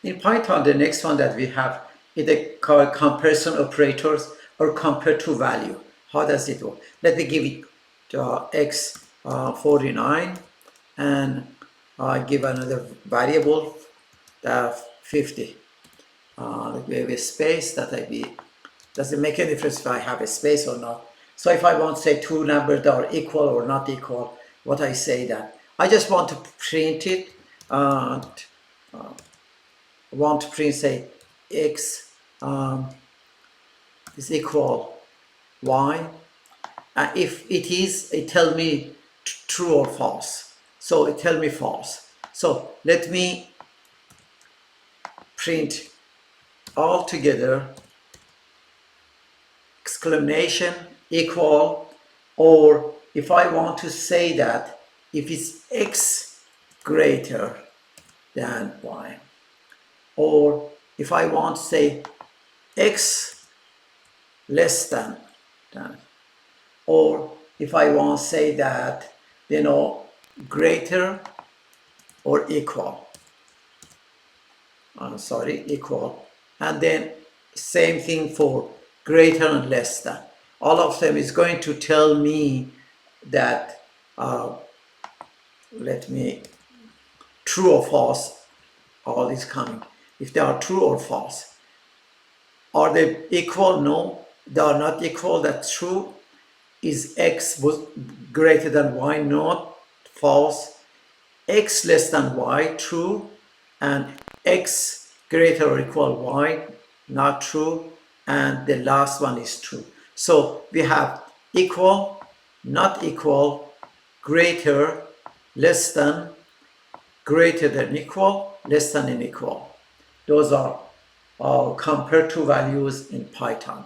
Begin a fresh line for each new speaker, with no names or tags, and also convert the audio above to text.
In Python, the next one that we have is the comparison operators or compare to value. How does it work? Let me give it x 49 and give another variable 50. Let me have a space that I be. Does it make any difference if I have a space or not? So if I want to say two numbers that are equal or not equal, what I say that I just want to print it. Want to print say x is equal y. If it is, it tell me true or false. So it tell me false. So let me print all together exclamation equal, or if I want to say that if it's x greater than y, or if I want to say x less than, or if I want to say that, greater or equal, equal, and then same thing for greater and less than. All of them is going to tell me that, let me, true or false, all is coming. If they are true or false. Are they equal? No, they are not equal. That's true. Is x was greater than y? Not. False. X less than y? True. And x greater or equal y? Not true. And the last one is true. So we have equal, not equal, greater, less than, greater than equal, less than and equal. Those are compared to values in Python.